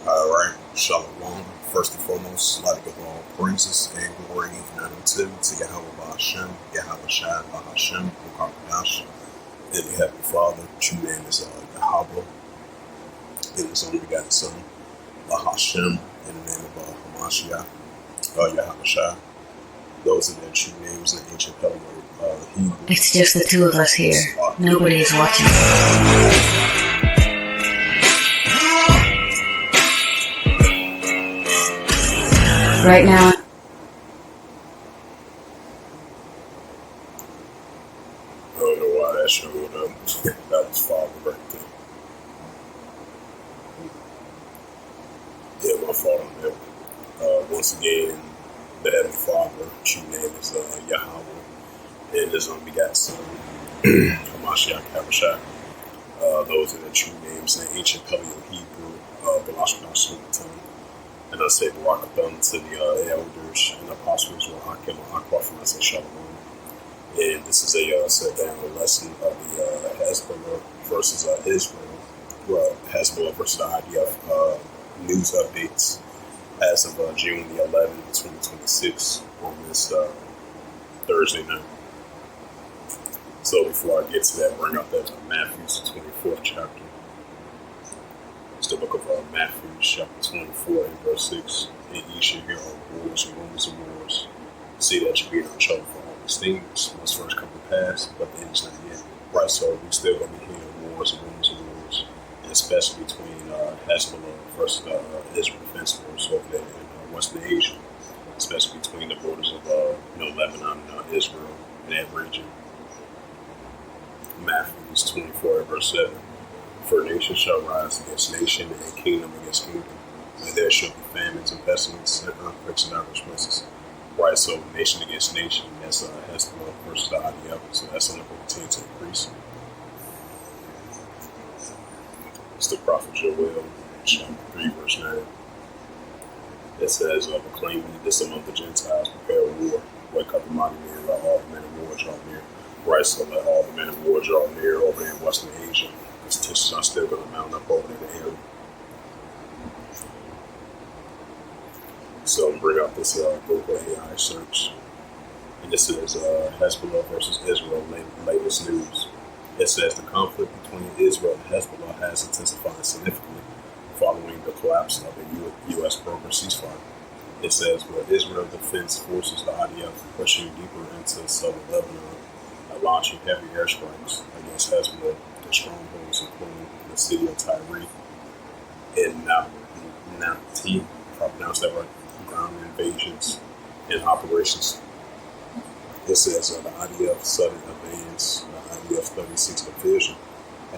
Alright, Shalom. First and foremost, I'd like to give all praises and glory and honor to Yahweh Hashem, Yahweh Shai Hashem, Ukakadash, and the Heavenly Father. True name is Yahweh, and His only begotten Son, Hashem, in the name of Hamashiach, Yahweh Shai. Those are their true names in the ancient Hebrew. It's just the two of us here. Nobody is watching. Right now. I don't know why that showed up. That was Father right there. Yeah, my fault on that. Once again, the Heavenly Father, true name is Yahweh, and His only begotten Son, Hamashiach Yahushua. Those are the true names in ancient Paleo-Hebrew, Belashkash. And I say Barakathon to the elders and apostles, Hakim Akwa from us, Shalom. And this is a set down lesson of the Hellzbollah versus Israel. Well, Hellzbollah versus I.D.F. News updates as of June the 11th, 2026 on this Thursday night. So before I get to that, bring up that Matthew's 24th chapter. It's the book of Matthew, chapter 24, and verse 6. And ye shall hear of wars and rumors of wars. See that you be not trouble for all these things must first come to pass, but the end is not yet. Right, so we still going to be hearing wars and rumors of wars, and especially between Hellzbollah versus Israel defense force over there in Western Asia, especially between the borders of Lebanon and Israel in that region. Matthew 24, verse 7. For nation shall rise against nation, and kingdom against kingdom. And there shall be famines and pestilence, and earthquakes in diverse places. Right, so nation against nation, that's Hellzbollah versus the I.D.F. So that's only going to continue to increase. It's the prophet Joel, chapter 3, verse 9. It says, proclaim ye this among the Gentiles, prepare war, wake up the mighty men, let all the men of war draw near. Right, so let all the men of war draw near over in Western Asia. Because tensions are still going to mount up over in the area. So I'm bring up this Google AI search. And this is Hellzbollah versus Israel latest news. It says the conflict between Israel and Hellzbollah has intensified significantly following the collapse of the U.S. program ceasefire. It says, well, Israel Defense Forces, the I.D.F, pushing deeper into southern Lebanon, launching heavy airstrikes against Hellzbollah, the strongholds including the city of Tyre and Nabti, if I pronounced that right, ground invasions and operations. It says the I.D.F Southern Advance, the I.D.F 36th Division,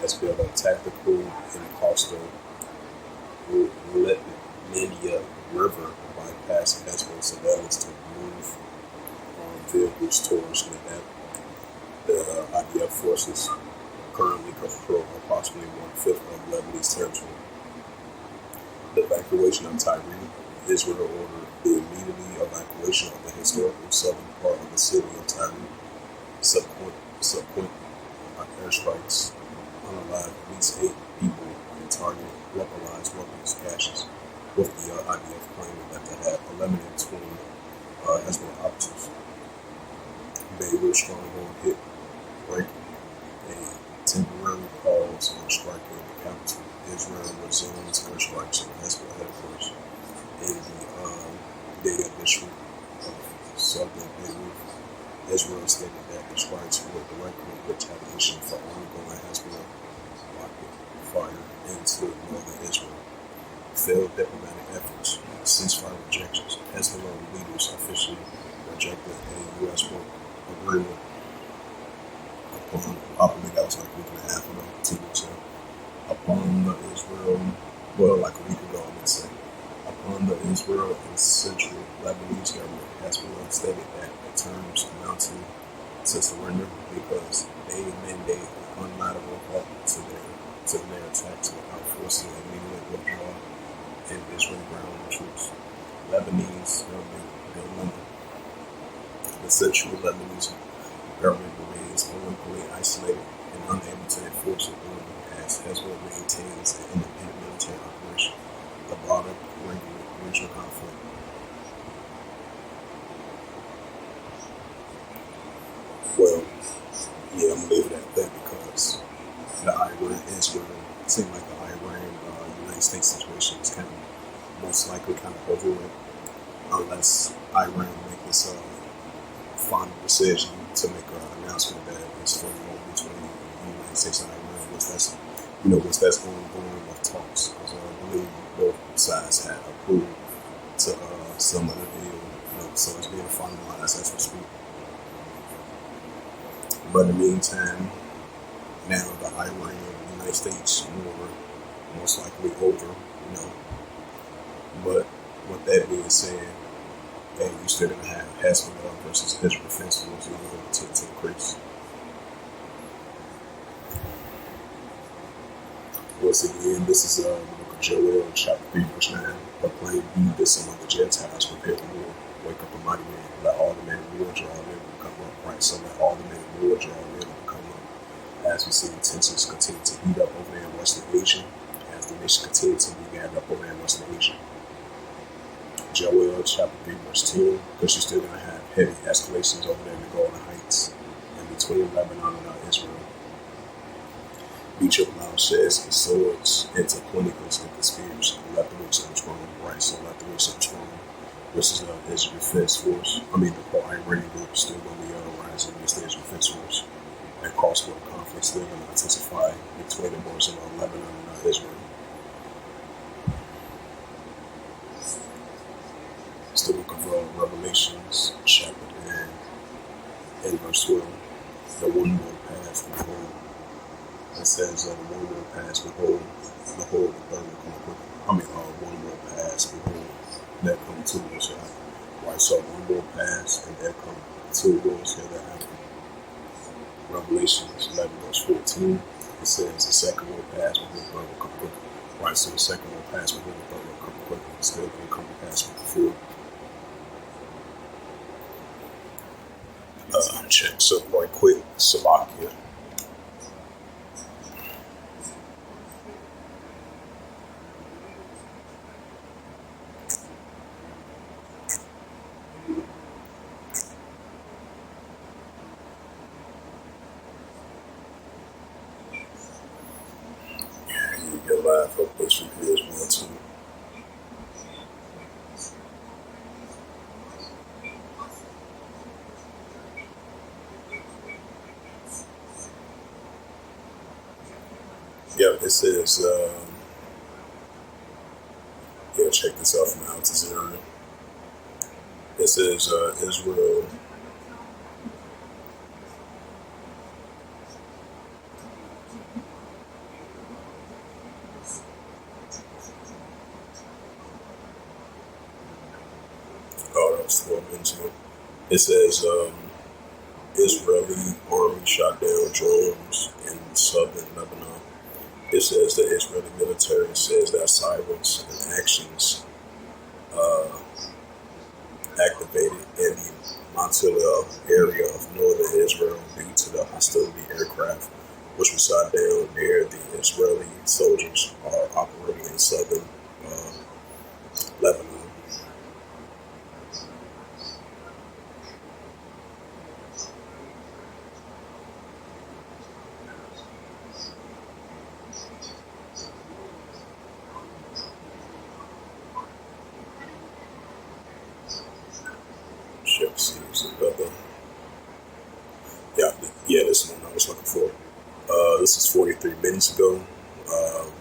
has built a tactical and coastal Lithuania River bypassing Hellzbollah surveillance to move vehicles towards Nabti. The I.D.F forces currently control approximately 1/5 of Lebanese territory. The evacuation of Tyre, Israel ordered the immediate evacuation of the historical southern part of the city of Tyre. Subsequent airstrikes unalived at least 8 people and targeted weaponized weapons caches, with the I.D.F claiming that they had eliminated 20 Hellzbollah operatives. Beirut stronghold hit breaking a temporary pause on striking the capital. Israel resumes airstrikes on Hellzbollah headquarters in the data district of southern Beirut. Israel stated that the strikes were directly retaliation for ongoing Hellzbollah rocket fire into northern Israel. Failed diplomatic efforts, ceasefire rejections. Hellzbollah leaders officially rejected a U.S. agreement upon, I believe that was like a week and a half ago, 2 weeks ago, upon the Israel, well, like a week ago, I'm going to say, upon the Israel and Central Lebanese government. Hellzbollah stated that the terms amounted to surrender because they mandate an unilateral halt to their attacks without forcing immediate withdrawal and Israeli ground troops. Lebanese government, the Central Lebanese government remains politically isolated and unable to enforce authority as Hellzbollah maintains an independent military operation. The broader United States situation is kind of most likely kind of over with, unless Iran make this final decision to make an announcement that it's for war between the United States and Iran, which that's ongoing with talks, because I believe both sides had approved to some of the deal, so it's being finalized as we speak. But in the meantime, now the Iran and United States war most likely over, But with that being said, hey, you still gonna have Hellzbollah versus Israel Defense Force to increase. Once again, this is the book of Joel, chapter 3, verse 9. Proclaim ye this among the Gentiles, prepare the war. Wake up a mighty man, let all the men of war draw near and come up. Right, so let all the men of war draw near and come up. As we see tensions continue to heat up over there in Western Asia, as the nation continues to be gathered up over there in Western Asia. Joel chapter 3, verse 10, because you're still going to have heavy escalations over there in the Golden Heights and between Lebanon and Israel. Beat your plowshares and swords into pointers and spears. Let the rich and strong, right? So let the rich and strong. This is the Israel Defense Force. The pro-Iranian group is still going to be rising against the Israel Defense Force. And cross-border conflict still going to intensify between the borders of Lebanon and Israel. It's the book of Revelations, chapter 9, and verse 12. The one will pass, behold. It says, the one will pass, behold, the third will come quickly. One will pass, behold, there come two will hereafter. Right, so one will pass, and there come two will hereafter. Revelations 11, verse 14, it says, the second will pass, but the third will come quickly. Right, so the second will pass, but the third will come quickly. It's still going to come to pass with the fourth. Check something right quick. Slovakia. You get live updates from here as well too. Yeah, it says, check this out from Al Jazeera. It says, Israel, that was 12 into it. It says, Israeli army shot down drones in southern Lebanon. It says the Israeli military says that sirens and actions activated in the Mantillah area of northern Israel due to the hostility aircraft which was shot down near the Israeli soldiers are operating in southern Lebanon. This one I was looking for. This is 43 minutes ago,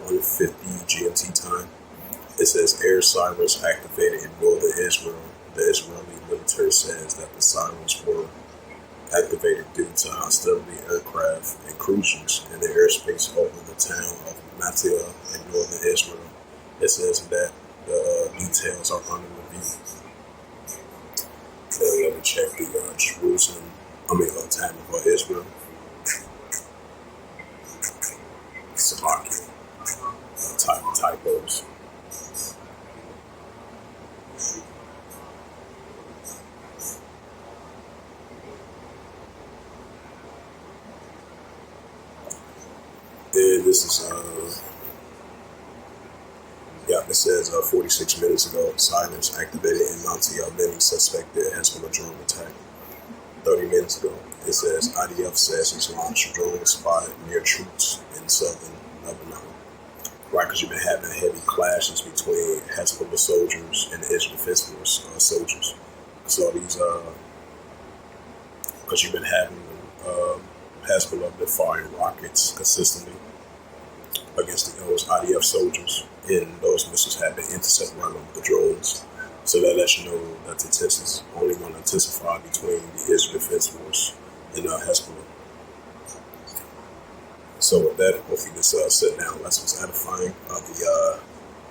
1:50 GMT time. It says air sirens activated in northern Israel. The Israeli military says that the sirens were activated due to hostility aircraft incursions in the airspace over the town of Mantillah in northern Israel. It says that the details are under review. Let me check the Jerusalem. Time of Israel. Slovakia. Typos. And this is it says 46 minutes ago, silence activated in Mantillah. Many suspected Hezbollah drone attack. 30 minutes ago, it says IDF says it's launched drone spotted near troops in southern Lebanon. right? Because you've been having heavy clashes between Hezbollah soldiers and the Israel Defense Force soldiers. So these, because you've been having Hezbollah been firing rockets consistently against those IDF soldiers, and those missiles have been intercepted right over the drones. So that lets you know that the tension is only going to intensify between the Israel Defense Force and Hezbollah. So with that, hopefully this sit down lesson was edifying the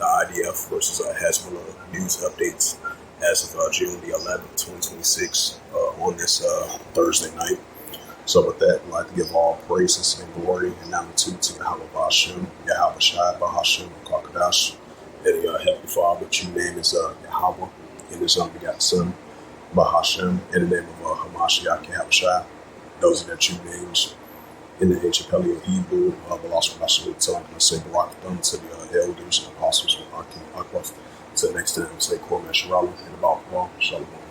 IDF versus Hezbollah news updates as of June the 11th, 2026 on this Thursday night. So with that, I'd like to give all praises and glory and honor to Yahweh Ba'Shem, Yahweh Shai Ba'Hashem, Kakadash, and Heavenly Father, which your name is Yahweh, and His unbegotten Son, Ba'Hashem, in the name of Hamashiach, Yahweh Shai. Those are their true names in the ancient Paleo Hebrew, but also I'm going to say Barak Thumb to the elders and apostles of Akim Akbaf. Until next time, say Korban Shalom and about Shalom.